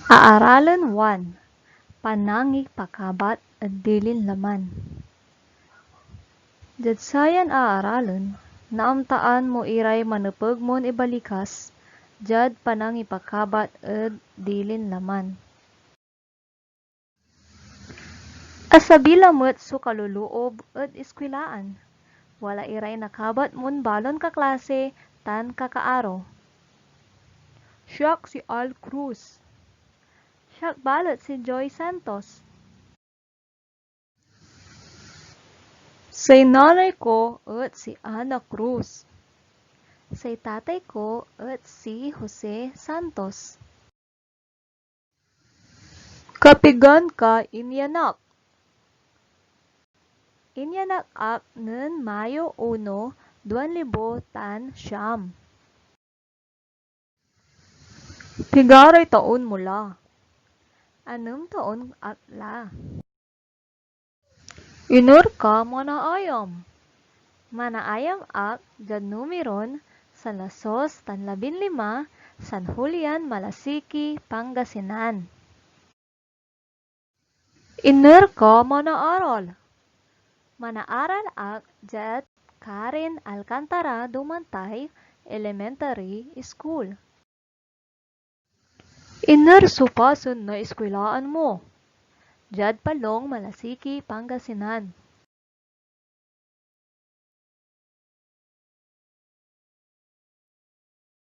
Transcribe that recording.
Aaralan 1. Panangipakabat at dilin laman. Jadsayan aaralan, naamtaan mo iray manupag mon ibalikas, jad panangipakabat at dilin laman. Asabilamot so kaluluob at eskwilaan, wala iray nakabat mon balon kaklase tan kakaaro. Siyak si Al Cruz. Siyak balot si Joy Santos. Say nanay ko at si Ana Cruz. Say tatay ko at si Jose Santos. Kapigan ka inyanak. Inyanak ak ng Mayo 1, 2009. Pigaray taon mula. 6 taon akla. Inur ka manaayam. Manaayam ak jad numeron sa Lasos tan 15 San Julian, Malasiki, Pangasinan. Inur ka manaaral. Manaaral ak jad Karen Alcantara Dumantay Elementary School. Inur supasun na eskwelaan mo. Jad Palong, Malasiki, Pangasinan.